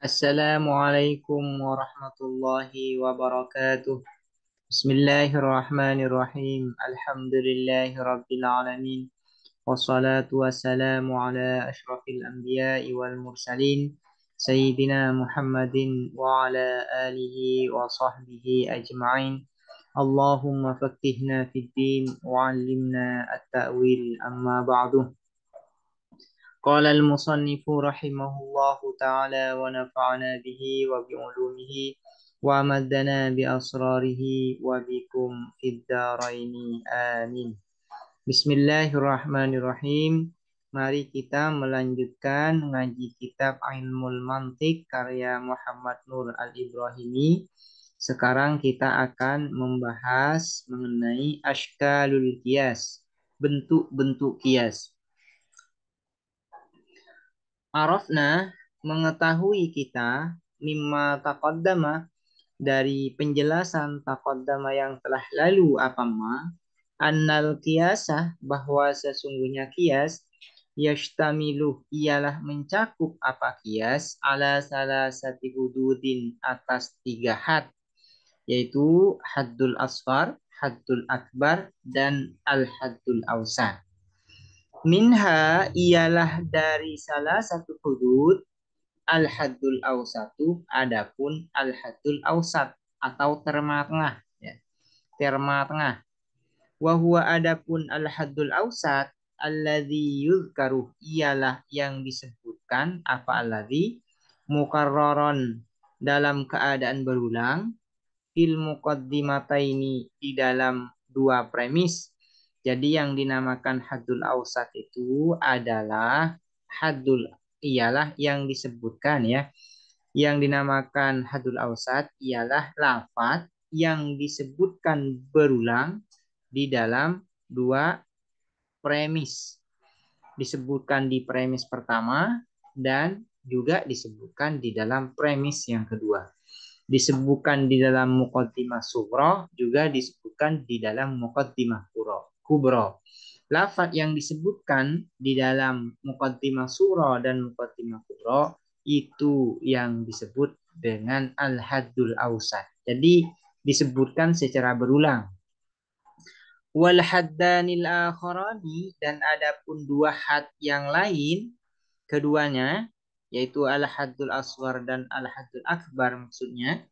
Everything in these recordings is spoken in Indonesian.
Assalamualaikum warahmatullahi wabarakatuh. Bismillahirrahmanirrahim. Alhamdulillahi rabbil alamin. Wassalatu wassalamu ala ashrafil anbiya'i wal mursalin. Sayyidina Muhammadin wa ala alihi wa sahbihi ajma'in. Allahumma faqqihna fid din wa 'allimna at-ta'wil amma ba'du. قال المصنف رحمه الله تعالى ونفعنا به وبعلومه ومدنا بأسراره وبكم في الدارين آمين. Bismillahirrahmanirrahim. Mari kita melanjutkan ngaji kitab Ilmul Mantiq karya Muhammad Nur Al-Ibrahimi. Sekarang kita akan membahas mengenai ashkalul qiyas, bentuk-bentuk qiyas. Arafna mengetahui kita mimma taqaddama dari penjelasan taqaddama yang telah lalu apamma annal qiyasah bahwa sesungguhnya qiyas yashtamilu ialah mencakup apa qiyas ala salasati hududin atas tiga had yaitu haddul asfar, haddul akbar dan al haddul awsat. Minha ialah dari salah satu hudud al-haddul awsatu adapun al-haddul awsat atau terma tengah ya. Terma tengah. Wa huwa adapun al-haddul awsat alladzi yuzkaru ialah yang disebutkan apa alladzi mukarraron dalam keadaan berulang fil muqaddimataini di dalam dua premis. Jadi yang dinamakan haddul awsat itu adalah haddul ialah yang disebutkan ya. Yang dinamakan haddul awsat ialah lafaz yang disebutkan berulang di dalam dua premis. Disebutkan di premis pertama dan juga disebutkan di dalam premis yang kedua. Disebutkan di dalam muqaddimah sughra, juga disebutkan di dalam muqaddimah kubra. Lafaz yang disebutkan di dalam muqaddimah sughra dan muqaddimah kubra itu yang disebut dengan al-haddul awsat. Jadi disebutkan secara berulang. Wal haddanil akharani dan adapun dua had yang lain keduanya yaitu al-haddul aswar dan al-haddul akbar maksudnya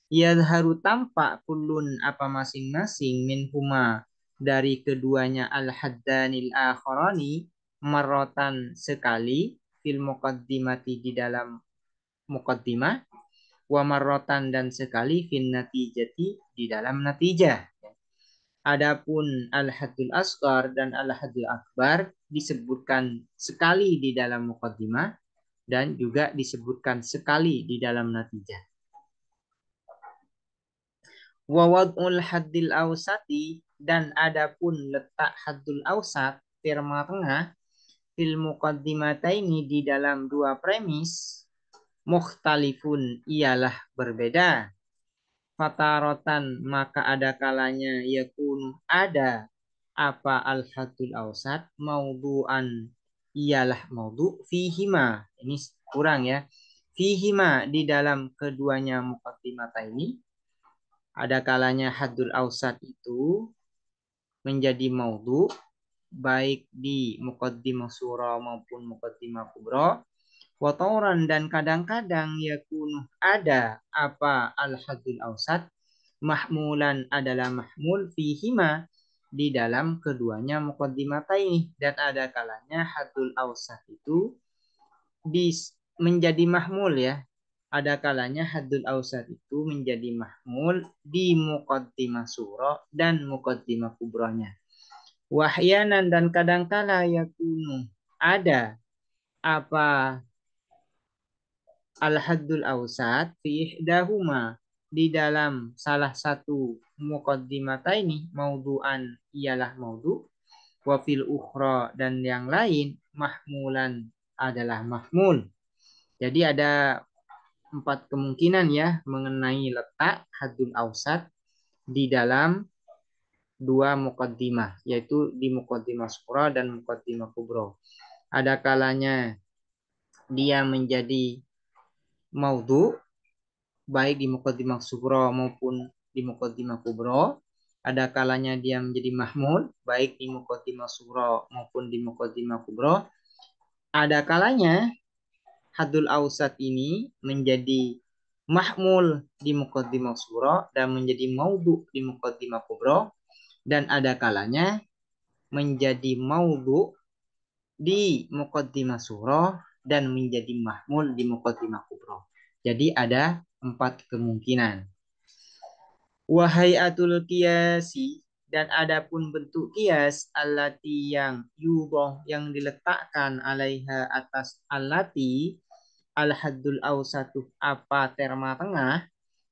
yadharu tampak kulun apa masing-masing minhuma dari keduanya al-haddanil akharani marrotan sekali fil muqaddimati di dalam muqaddimah wa marrotan dan sekali fil natijati di dalam natijah. Adapun al-haddul asghar dan al-haddul akbar disebutkan sekali di dalam muqaddimah dan juga disebutkan sekali di dalam natijah. Wa wad'ul haddil awsati dan adapun letak haddul awsat terma tengah fil muqaddimataini di dalam dua premis mukhtalifun ialah berbeda. Fatarotan maka ada kalanya yakun ada apa al haddul awsat maudhu'an ialah maudhu fihima ini kurang ya fihima di dalam keduanya muqaddimata ini ada kalanya haddul awsat itu menjadi maudhu baik di muqaddimah surah maupun muqaddimah kubra watoran dan kadang-kadang yakunu ada apa al haddul awsat mahmulan adalah mahmul fihima di dalam keduanya muqaddimata ini dan ada kalanya haddul awsat itu menjadi mahmul ya. Ada kalanya haddul awsat itu menjadi mahmul di muqaddimah surah dan muqaddimah kubranya. Wahyanan dan kadangkala yakunu ada apa al-haddul awsat fi ihdahuma di dalam salah satu muqaddimata ini maudhu'an ialah maudhu wa fil ukhra dan yang lain mahmulan adalah mahmul. Jadi ada 4 kemungkinan ya mengenai letak haddul awsat di dalam dua muqaddimah yaitu di muqaddimah sughra dan muqaddimah kubra. Ada kalanya dia menjadi maudhu, baik di muqaddimah sughra maupun di muqaddimah kubra. Ada kalanya dia menjadi mahmul, baik di muqaddimah sughra maupun di muqaddimah kubra. Ada kalanya haddul awsat ini menjadi mahmul di muqaddimah sughra dan menjadi maudhu di muqaddimah kubra. Dan ada kalanya menjadi maudhu di muqaddimah sughra dan menjadi mahmul di muqaddimah kubra. Jadi ada 4 kemungkinan. Wahayatul qiyasi, dan adapun bentuk kias allati yang yudhah yang diletakkan alaiha atas allati al haddul awsatu apa terma tengah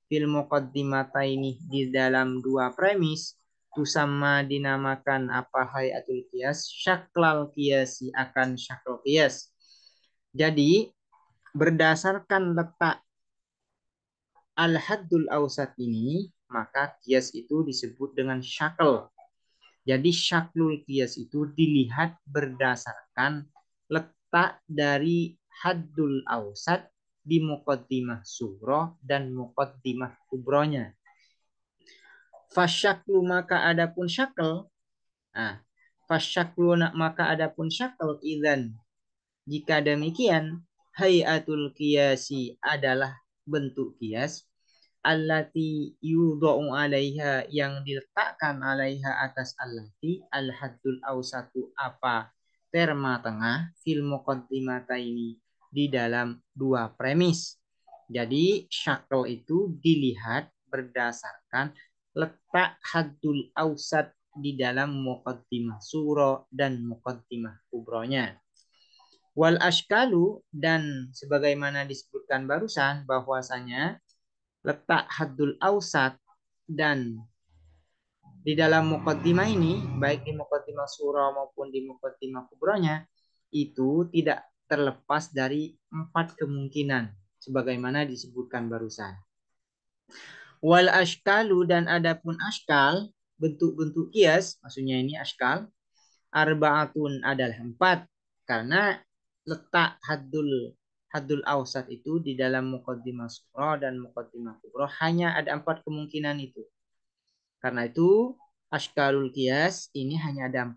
fil muqaddimataini di dalam 2 premis tusamma dinamakan apa hayatul qiyas syaklal qiyasi akan syakl qiyas. Jadi berdasarkan letak al-haddul awsat ini, maka kias itu disebut dengan syakl. Jadi syaklul kias itu dilihat berdasarkan letak dari haddul awsat di muqaddimah sughra dan muqaddimah kubronya. Fasyaklu maka adapun syakl. Nah, fasyaklu maka adapun syakl idzan. Jika demikian, hayatul qiyasi adalah bentuk kias allati yudha'u 'alaiha yang diletakkan 'alaiha atas allati al-haddul awsatu apa terma tengah fil muqaddimataini di dalam 2 premis. Jadi syakl itu dilihat berdasarkan letak haddul awsat di dalam muqaddimah surah dan muqaddimah kubronya. Wal ashkalu, dan sebagaimana disebutkan barusan bahwasanya letak haddul awsat dan di dalam muqaddimah ini, baik di muqaddimah surah maupun di muqaddimah kubronya, itu tidak terlepas dari 4 kemungkinan sebagaimana disebutkan barusan. Wal ashkalu, dan adapun ashkal, bentuk-bentuk kias, maksudnya ini ashkal, arba'atun adalah 4, karena letak haddul awsat itu di dalam muqaddimah surah dan muqaddimah kubra hanya ada 4 kemungkinan itu. Karena itu ashkalul qiyas ini hanya ada 4.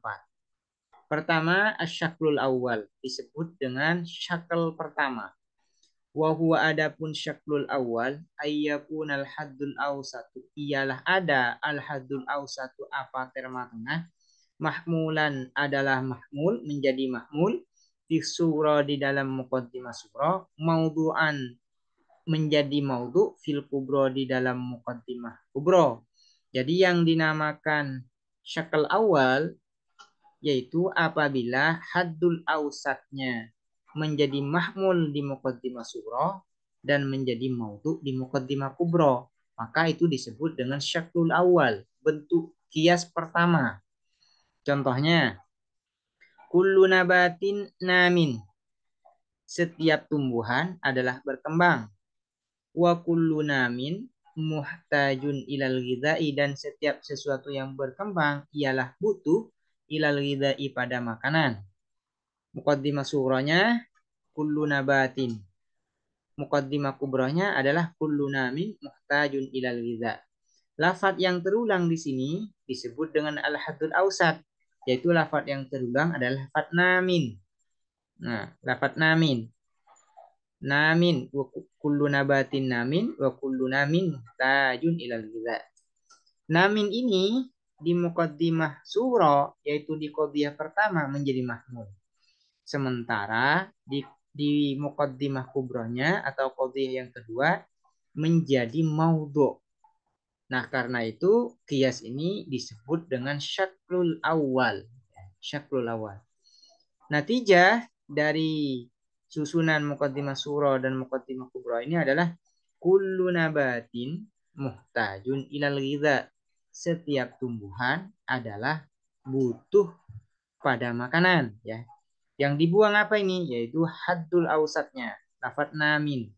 Pertama, asyaklul awal disebut dengan syakl pertama. Wa huwa adapun syaklul awal ayyakun al haddul awsatu, ialah ada al haddul awsatu apa terma tengah, mahmulan adalah mahmul menjadi mahmul di surah di dalam muqaddimah surah, maudhu'an menjadi maudhu fil kubro di dalam muqaddimah kubro. Jadi yang dinamakan syakal awal yaitu apabila haddul awsatnya menjadi mahmul di muqaddimah surah dan menjadi maudhu di muqaddimah kubro, maka itu disebut dengan syakul awal, bentuk kias pertama. Contohnya, kullu nabatin namin, setiap tumbuhan adalah berkembang. Wa kullu namin muhtajun ilal ghidai, dan setiap sesuatu yang berkembang ialah butuh ilal ghidai pada makanan. Muqaddimah surahnya kullu nabatin. Muqaddimah kubrahnya adalah kullu namin muhtajun ilal ghidha. Lafaz yang terulang di sini disebut dengan al-haddul awsat, yaitu lafaz yang terulang adalah lafaz namin. Nah, lafaz namin. Namin wa kullu nabatin namin wa kullu namin muhtajun ilal ghidha. Namin ini di muqaddimah surah, yaitu di qadhiyah pertama, menjadi mahmul. Sementara di muqaddimah kubrahnya atau qadhiyah yang kedua menjadi maudhu. Nah, karena itu qiyas ini disebut dengan syaklul awal. Syaklul awal. Natijah dari susunan muqaddimah surah dan muqaddimah kubra ini adalah kullu nabatin muhtajun ilal ghidha. Setiap tumbuhan adalah butuh pada makanan, ya. Yang dibuang apa ini? Yaitu haddul awsatnya, lafaz namin.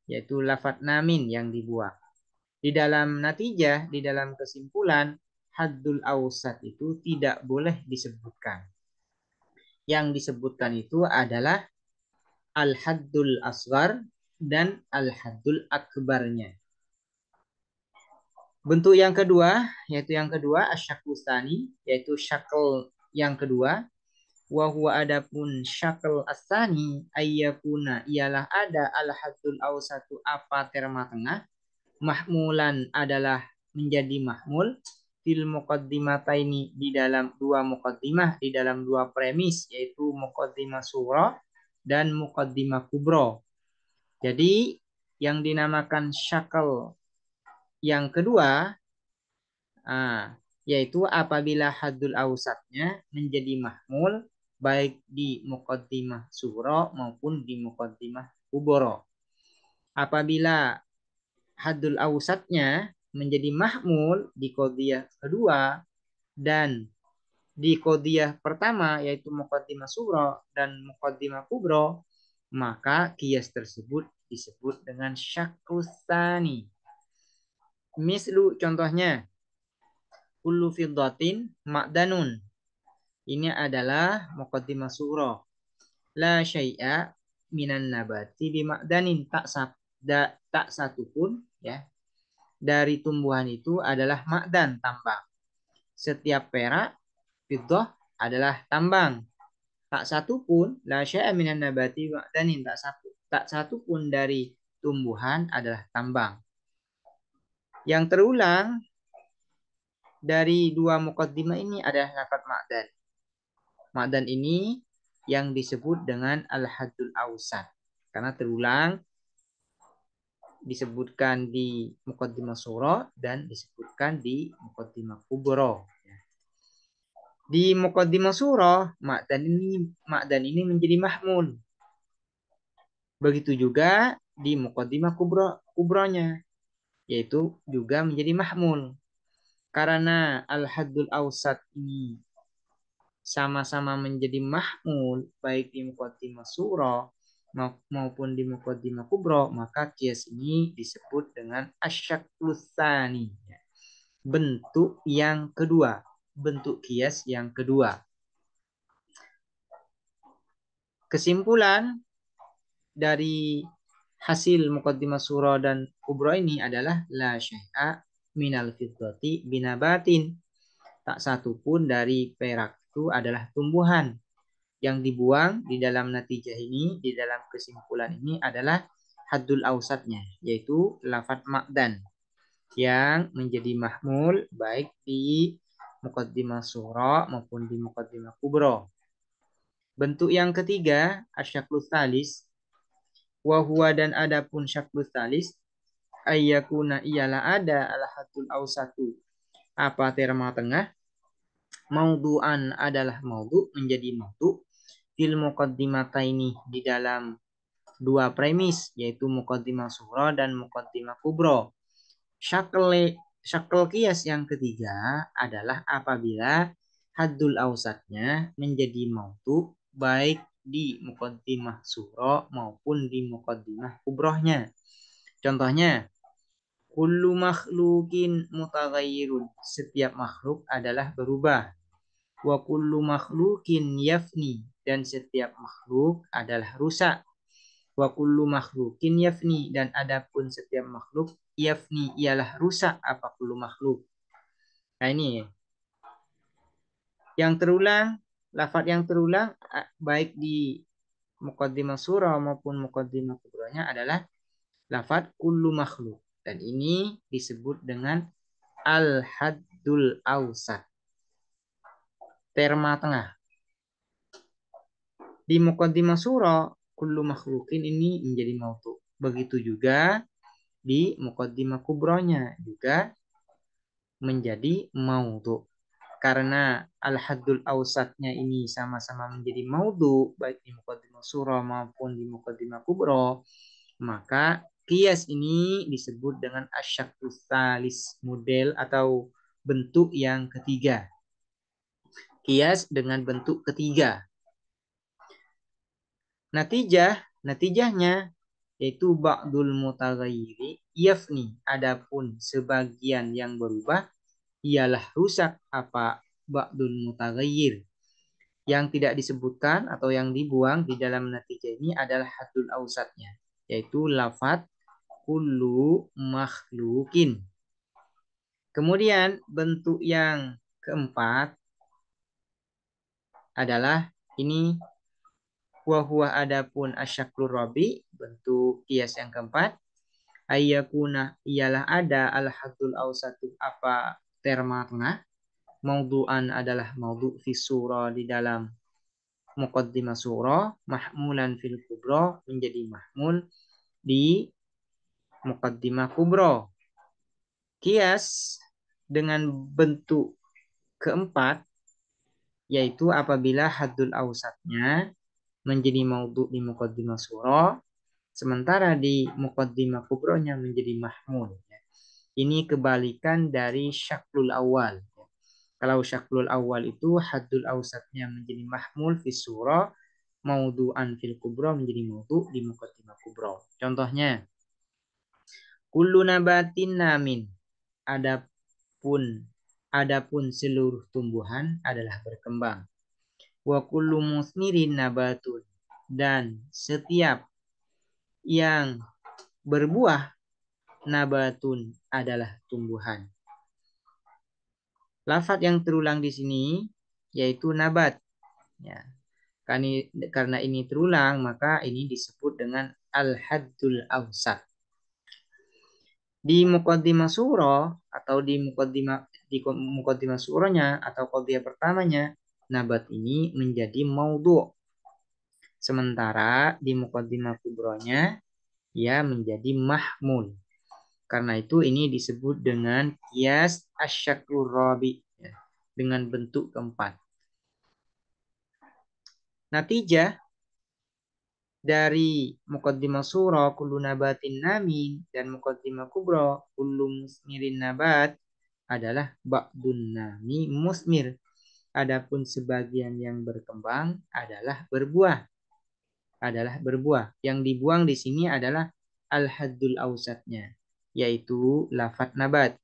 Yaitu lafaz namin yang dibuang. Di dalam natijah, di dalam kesimpulan, haddul awsat itu tidak boleh disebutkan. Yang disebutkan itu adalah al-haddul asghar dan al-haddul akbarnya. Bentuk yang kedua, yaitu asyaklu tsani, yaitu syakl yang kedua. Wa huwa adapun syakl asani ayyakuna ialah ada al-haddul awsatu apa terma tengah, mahmulan adalah menjadi mahmul fil muqaddimataini di dalam dua muqaddimah, di dalam dua premis, yaitu muqaddimah surah dan muqaddimah kubra. Jadi yang dinamakan syakl yang kedua yaitu apabila haddul awsatnya menjadi mahmul baik di muqaddimah surah maupun di muqaddimah kubra. Apabila haddul awsatnya menjadi mahmul di qadhiyah kedua dan di qadhiyah pertama, yaitu muqaddimah surah dan muqaddimah kubra, maka qiyas tersebut disebut dengan syaklus tsani. Mislu contohnya, kullu fiddatin ma'danun. Ini adalah muqaddimah surah. La syai'a minan nabati bima'danin, tak satu pun ya dari tumbuhan itu adalah ma'dan, tambang. Setiap perak fiddah adalah tambang. Tak satu pun, la syai'a minan nabati bima'danin, tak satu pun dari tumbuhan adalah tambang. Yang terulang dari dua muqaddimah ini adalah lafaz ma'dan. Ma'dan ini yang disebut dengan al-haddul awsat karena terulang disebutkan di muqaddimah surah dan disebutkan di muqaddimah kubra. Di muqaddimah surah ma'dan ini menjadi mahmul. Begitu juga di muqaddimah kubranya, yaitu juga menjadi mahmul. Karena al-haddul awsat ini sama-sama menjadi mahmul baik di muqaddimah surah maupun di muqaddimah kubra, maka qiyas ini disebut dengan asyaklus tsani, bentuk yang kedua, bentuk qiyas yang kedua. Kesimpulan dari hasil muqaddimah surah dan kubra ini adalah la syai'a minal fiddati binabatin, tak satu pun dari perak itu adalah tumbuhan. Yang dibuang di dalam natijah ini, di dalam kesimpulan ini adalah haddul awsatnya, yaitu lafaz ma'dan yang menjadi mahmul baik di muqaddimah surah maupun di muqaddimah kubra. Bentuk yang ketiga, asyaklus tsalis, wa huwa dan adapun syaklus tsalis ayyakuna ialah ada al haddul awsatu apa terma tengah, maudhu'an adalah maudhu, menjadi maudhu fil muqaddimataini di dalam dua premis, yaitu muqaddimah surah dan muqaddimah kubra. Syakl qiyas yang ketiga adalah apabila haddul awsatnya menjadi maudhu baik di muqaddimah surah maupun di muqaddimah kubrahnya. Contohnya, kullu makhlukin mutaghayyirun, setiap makhluk adalah berubah. Wa kullu makhlukin yafni, dan setiap makhluk adalah rusak. Wa kullu makhlukin yafni, dan adapun setiap makhluk yafni ialah rusak apa kullu makhluk. Nah ini yang terulang, lafaz yang terulang baik di muqaddimah surah maupun muqaddimah kubranya adalah lafaz kullu makhluk, dan ini disebut dengan al-haddul awsat, terma tengah. Di muqaddimah surah kullu makhlukin ini menjadi maudhu. Begitu juga di muqaddimah kubranya juga menjadi maudhu. Karena al-haddul awsatnya ini sama-sama menjadi maudhu baik di muqaddimah surah maupun di muqaddimah kubra, maka qiyas ini disebut dengan asyaklus tsalis, model atau bentuk yang ketiga. Qiyas dengan bentuk ketiga. Natijahnya yaitu ba'dul mutaghayyiri yafni, adapun sebagian yang berubah ialah rusak apa ba'dul mutaghayyir. Yang tidak disebutkan atau yang dibuang di dalam natijah ini adalah haddul awsatnya. yaitu lafat kullu makhlukin. Kemudian bentuk yang keempat adalah ini huwa adapun asyaklur rabi, bentuk kias yang keempat. Ayyakuna ialah ada al-haddul awsatu apa terma tengah. Maudu'an adalah maudhu' fi surah di dalam muqaddimah surah, mahmulan fil kubra menjadi mahmul di muqaddimah kubra. Kias dengan bentuk keempat yaitu apabila haddul awsatnya menjadi maudhu' di muqaddimah surah, sementara di muqaddimah kubronya menjadi mahmul. Ini kebalikan dari syaklul awal. Kalau syaklul awal itu haddul awsatnya menjadi mahmul fi surah, maudhu'an fil kubra menjadi maudhu' di muqaddimah kubra. Contohnya, kullu nabatin namin. Adapun seluruh tumbuhan adalah berkembang. Wa kullu musmirin nabatun. Dan setiap yang berbuah nabatun adalah tumbuhan. Lafaz yang terulang di sini yaitu nabat. Ya. Karena ini terulang, maka ini disebut dengan al-haddul awsat. Di muqaddimah surah atau di muqaddimah surahnya atau qadhiyah pertamanya, nabat ini menjadi maudhu'. Sementara di muqaddimah kubronya ia menjadi mahmul. Karena itu ini disebut dengan qiyas asyaklur rabi, ya, dengan bentuk keempat. Natijah dari muqaddimah surah kullu nabatin namin dan muqaddimah kubra kullu musmirin nabat adalah ba'dun nami musmir. Adapun sebagian yang berkembang adalah berbuah. Yang dibuang di sini adalah al-haddul awsatnya, yaitu lafat nabat.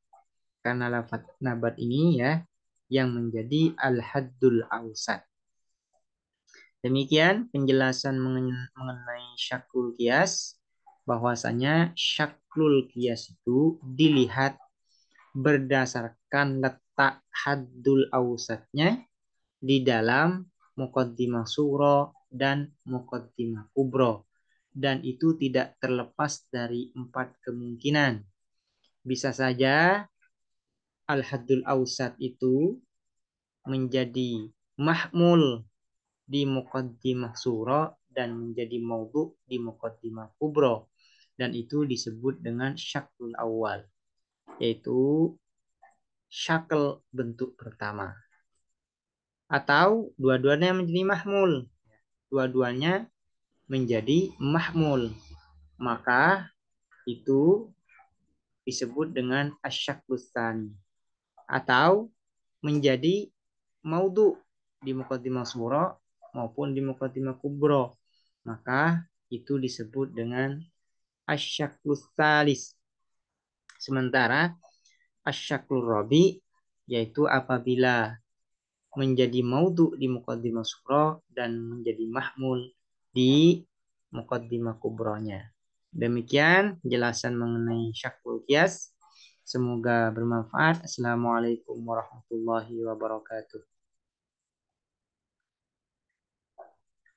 Karena lafat nabat ini ya yang menjadi al-haddul awsat. Demikian penjelasan mengenai syaklul qiyas. Bahwasanya syaklul qiyas itu dilihat berdasarkan letak haddul awsatnya di dalam muqaddimah surah dan muqaddimah kubra. Dan itu tidak terlepas dari 4 kemungkinan. Bisa saja al-haddul awsat itu menjadi mahmul di muqaddimah surah dan menjadi maudhu' di muqaddimah kubra. Dan itu disebut dengan syaklul awal, yaitu syakl bentuk pertama. Atau dua-duanya menjadi mahmul. Dua-duanya menjadi mahmul. Maka itu disebut dengan asyaklus tsani. Atau menjadi maudhu' di muqaddimah surah maupun di muqaddimah kubra, maka itu disebut dengan asyaklus tsalis. Sementara asyaklur rabi yaitu apabila menjadi maudhu' di muqaddimah surah dan menjadi mahmul di muqaddimah kubranya. Demikian penjelasan mengenai syaklul qiyas. Semoga bermanfaat. Assalamualaikum warahmatullahi wabarakatuh.